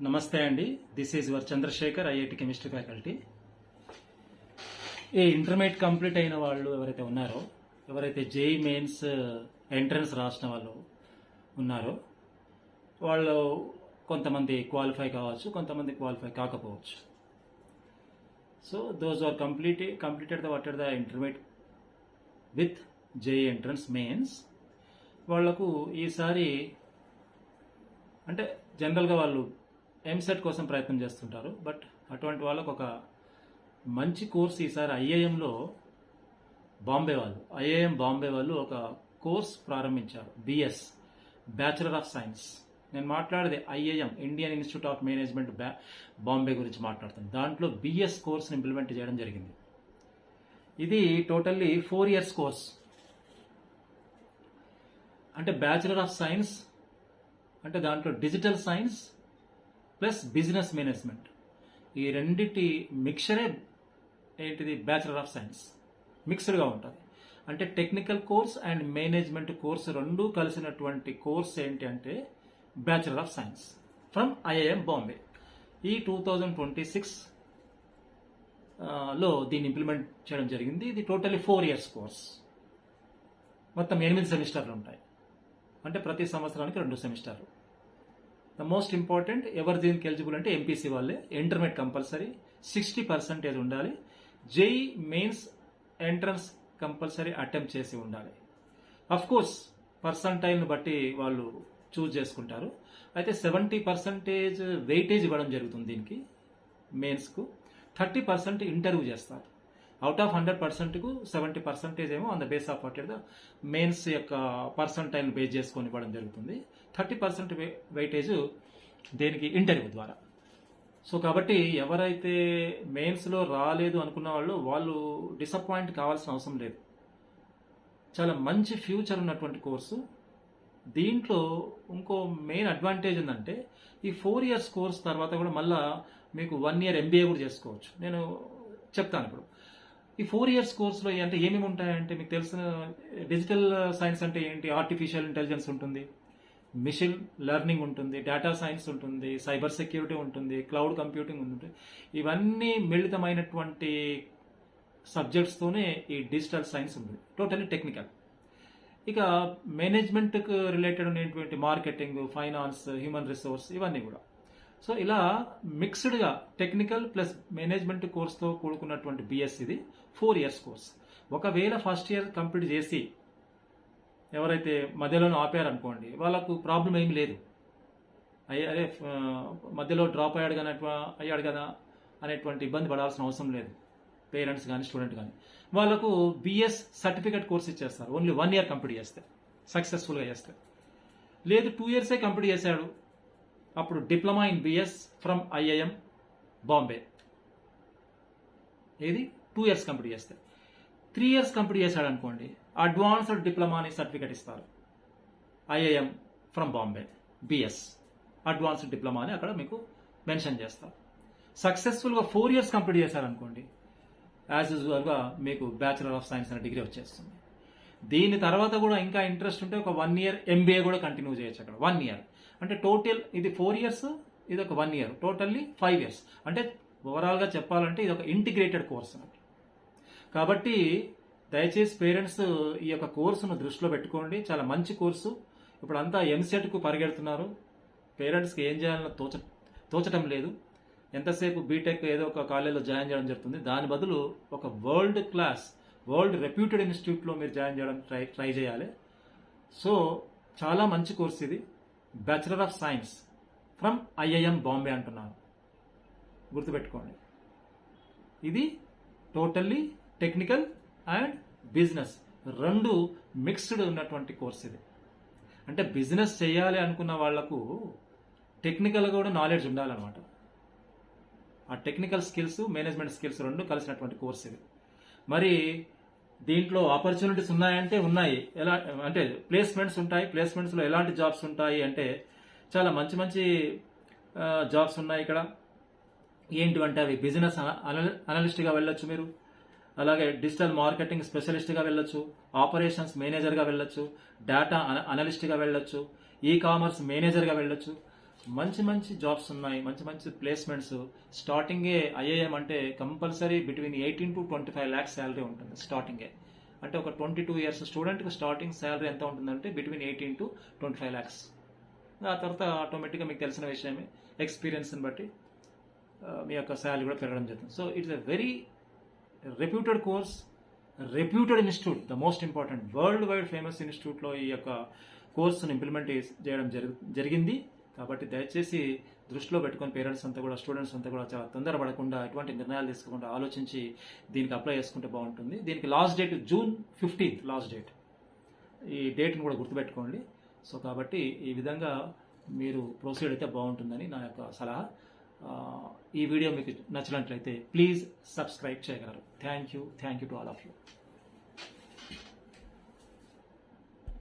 నమస్తే అండి. This is your Chandrasekhar, IIT chemistry faculty. ఈ ఇంటర్మీడియట్ కంప్లీట్ అయిన వాళ్ళు ఎవరైతే ఉన్నారో, ఎవరైతే జేఈ మెయిన్స్ ఎంట్రన్స్ రాసిన వాళ్ళు ఉన్నారో, వాళ్ళు కొంతమంది క్వాలిఫై కావచ్చు, కొంతమంది క్వాలిఫై కాకపోవచ్చు. So those are completed the intermediate with JEE entrance mains. వాళ్లకు ఈసారి అంటే జనరల్గా వాళ్ళు ఎంసెట్ కోసం ప్రయత్నం చేస్తుంటారు. బట్ అటువంటి వాళ్ళకు ఒక మంచి కోర్స్ ఈసారి ఐఐఎంలో ఐఐఎం బాంబే వాళ్ళు ఒక కోర్స్ ప్రారంభించారు. BS, bachelor of science. నేను మాట్లాడేది IIM, Indian Institute of Management Bombay గురించి మాట్లాడుతాను. దాంట్లో బిఎస్ కోర్స్ని ఇంప్లిమెంట్ చేయడం జరిగింది. ఇది టోటల్లీ 4 years కోర్స్. అంటే బ్యాచులర్ ఆఫ్ సైన్స్ అంటే దాంట్లో digital science plus business management, ఈ రెండిటి మిక్చరే ఏంటిది బ్యాచులర్ ఆఫ్ సైన్స్. మిక్స్డ్గా ఉంటుంది. అంటే technical course and management course రెండూ కలిసినటువంటి కోర్స్ ఏంటి అంటే bachelor of science from IIM Bombay. ఈ 2026 లో దీన్ని ఇంప్లిమెంట్ చేయడం జరిగింది. ఇది టోటల్లీ 4 years కోర్స్. మొత్తం 8 సెమిస్టర్లు ఉంటాయి. అంటే ప్రతి సంవత్సరానికి 2 సెమిస్టర్లు. ద మోస్ట్ ఇంపార్టెంట్, ఎవరు దీనికి ఎలిజిబుల్ అంటే ఎంపీసీ వాళ్ళే. ఇంటర్మీడియట్ కంపల్సరీ, 60% ఉండాలి. JEE mains entrance compulsory attempt చేసి ఉండాలి. అఫ్ కోర్స్ పర్సంటైల్ని బట్టి వాళ్ళు చూజ్ చేసుకుంటారు. అయితే 70% వెయిటేజ్ ఇవ్వడం జరుగుతుంది దీనికి. మెయిన్స్కు 30% ఇంటర్వ్యూ చేస్తారు. అవుట్ ఆఫ్ 100%కు 70% ఏమో on the base of what mains యొక్క పర్సంటైల్ బేస్ చేసుకొని ఇవ్వడం జరుగుతుంది. 30% వెయిటేజ్ దేనికి ఇంటర్వ్యూ ద్వారా. సో కాబట్టి ఎవరైతే మెయిన్స్లో రాలేదు అనుకున్న వాళ్ళు డిసప్పాయింట్ కావాల్సిన అవసరం లేదు. చాలా మంచి ఫ్యూచర్ ఉన్నటువంటి కోర్సు. దీంట్లో ఇంకో మెయిన్ అడ్వాంటేజ్ ఏంటంటే ఈ 4 years కోర్స్ తర్వాత కూడా మళ్ళీ మీకు 1 year MBA కూడా చేసుకోవచ్చు. నేను చెప్తాను ఇప్పుడు. ఈ 4 years కోర్సులో అంటే ఏమేమి ఉంటాయంటే మీకు తెలిసిన డిజిటల్ సైన్స్ అంటే ఏంటి, ఆర్టిఫిషియల్ ఇంటెలిజెన్స్ ఉంటుంది, మిషన్ లెర్నింగ్ ఉంటుంది, డేటా సైన్స్ ఉంటుంది, సైబర్ సెక్యూరిటీ ఉంటుంది, క్లౌడ్ కంప్యూటింగ్ ఉంటుంది. ఇవన్నీ మిళితమైనటువంటి సబ్జెక్ట్స్తోనే ఈ డిజిటల్ సైన్స్ ఉంటుంది. Totally technical. ఇక మేనేజ్మెంట్కు రిలేటెడ్ ఉన్నటువంటి మార్కెటింగ్, ఫైనాన్స్, హ్యూమన్ రిసోర్స్ ఇవన్నీ కూడా. సో ఇలా మిక్స్డ్గా టెక్నికల్ ప్లస్ మేనేజ్మెంట్ కోర్స్తో కూడుకున్నటువంటి బిఎస్ ఇది 4 years కోర్స్. ఒకవేళ ఫస్ట్ ఇయర్ కంప్లీట్ చేసి ఎవరైతే మధ్యలోనే ఆపారనుకోండి, వాళ్ళకు ప్రాబ్లం ఏమి లేదు. అదే మధ్యలో డ్రాప్ అయ్యాడు కదా అనేటువంటి ఇబ్బంది పడాల్సిన అవసరం లేదు. పేరెంట్స్ కానీ స్టూడెంట్ కానీ వాళ్ళకు బిఎస్ సర్టిఫికేట్ కోర్స్ ఇచ్చేస్తారు. ఓన్లీ 1 year కంప్లీట్ చేస్తే, సక్సెస్ఫుల్గా చేస్తే. లేదు 2 years కంప్లీట్ చేశాడు, అప్పుడు diploma in BS from IIM Bombay. ఏది 2 years కంప్లీట్ చేస్తే. 3 years కంప్లీట్ చేశాడు అనుకోండి, అడ్వాన్స్డ్ డిప్లొమా అని సర్టిఫికేట్ ఇస్తారు. IIM from Bombay BS advanced diploma అని అక్కడ మీకు మెన్షన్ చేస్తారు. సక్సెస్ఫుల్గా 4 years కంప్లీట్ చేశారనుకోండి, యాజ్ యూజువల్గా మీకు బ్యాచులర్ ఆఫ్ సైన్స్ అనే డిగ్రీ వచ్చేస్తుంది. దీని తర్వాత కూడా ఇంకా ఇంట్రెస్ట్ ఉంటే ఒక 1 year MBA కూడా కంటిన్యూ చేయొచ్చు అక్కడ. 1 year అంటే టోటల్ ఇది 4 years, ఇది ఒక 1 year, టోటల్లీ 5 years. అంటే ఓవరాల్గా చెప్పాలంటే ఇది ఒక ఇంటిగ్రేటెడ్ కోర్స్ అన్నట్టు. కాబట్టి దయచేసి పేరెంట్స్ ఈ యొక్క కోర్సును దృష్టిలో పెట్టుకోండి. చాలా మంచి కోర్సు. ఇప్పుడు అంతా ఎంసెట్కు పరిగెడుతున్నారు. పేరెంట్స్కి ఏం చేయాలన్నా తోచటం లేదు. ఎంతసేపు బీటెక్ ఏదో ఒక కాలేజీలో జాయిన్ చేయడం జరుగుతుంది. దాని బదులు ఒక వరల్డ్ రెప్యూటెడ్ ఇన్స్టిట్యూట్లో మీరు జాయిన్ చేయడం ట్రై చేయాలి. సో చాలా మంచి కోర్స్ ఇది. Bachelor of science from IIM Bombay అంటున్నాను, గుర్తుపెట్టుకోండి. ఇది టోటల్లీ టెక్నికల్ అండ్ బిజినెస్ రెండు మిక్స్డ్ ఉన్నటువంటి కోర్స్ ఇది. అంటే బిజినెస్ చేయాలి అనుకున్న వాళ్లకు టెక్నికల్గా కూడా నాలెడ్జ్ ఉండాలన్నమాట. ఆ టెక్నికల్ స్కిల్స్, మేనేజ్మెంట్ స్కిల్స్ రెండు కలిసినటువంటి కోర్స్ ఇది. మరి దీంట్లో ఆపర్చునిటీస్ ఉన్నాయంటే ఉన్నాయి. ఎలా అంటే ప్లేస్మెంట్స్ ఉంటాయి. ప్లేస్మెంట్స్లో ఎలాంటి జాబ్స్ ఉంటాయి అంటే చాలా మంచి మంచి జాబ్స్ ఉన్నాయి ఇక్కడ. ఏంటివంటే అవి బిజినెస్ అనలిస్ట్గా వెళ్ళొచ్చు మీరు, అలాగే డిజిటల్ మార్కెటింగ్ స్పెషలిస్ట్గా వెళ్ళొచ్చు, ఆపరేషన్స్ మేనేజర్గా వెళ్ళొచ్చు, డేటా అనలిస్ట్గా వెళ్ళొచ్చు, ఈ కామర్స్ మేనేజర్గా వెళ్ళొచ్చు. మంచి మంచి జాబ్స్ ఉన్నాయి, మంచి మంచి ప్లేస్మెంట్స్. స్టార్టింగే ఐఐఎం అంటే compulsory between 18 to 25 lakhs salary ఉంటుంది స్టార్టింగే. అంటే ఒక 22 years స్టూడెంట్కి స్టార్టింగ్ శాలరీ ఎంత ఉంటుందంటే బిట్వీన్ 18 to 25 lakhs. ఆ తర్వాత ఆటోమేటిక్గా మీకు తెలిసిన విషయమే, ఎక్స్పీరియన్స్ని బట్టి మీ యొక్క శాలరీ కూడా పెరగడం జరుగుతుంది. So it's a very reputed course, reputed institute, the most important world wide famous ఇన్స్టిట్యూట్లో ఈ యొక్క కోర్సును ఇంప్లిమెంట్ చేయడం జరిగింది. కాబట్టి దయచేసి దృష్టిలో పెట్టుకొని పేరెంట్స్ అంతా కూడా, స్టూడెంట్స్ అంతా కూడా చాలా తొందరపడకుండా, ఎటువంటి నిర్ణయాలు తీసుకోకుండా ఆలోచించి దీనికి అప్లై చేసుకుంటే బాగుంటుంది. దీనికి last date June 15th last date. ఈ డేట్ని కూడా గుర్తుపెట్టుకోండి. సో కాబట్టి ఈ విధంగా మీరు ప్రొసీడ్ అయితే బాగుంటుందని నా యొక్క సలహా. ఈ వీడియో మీకు నచ్చినట్లయితే ప్లీజ్ సబ్స్క్రైబ్ చేయగలరు. Thank you to all of you.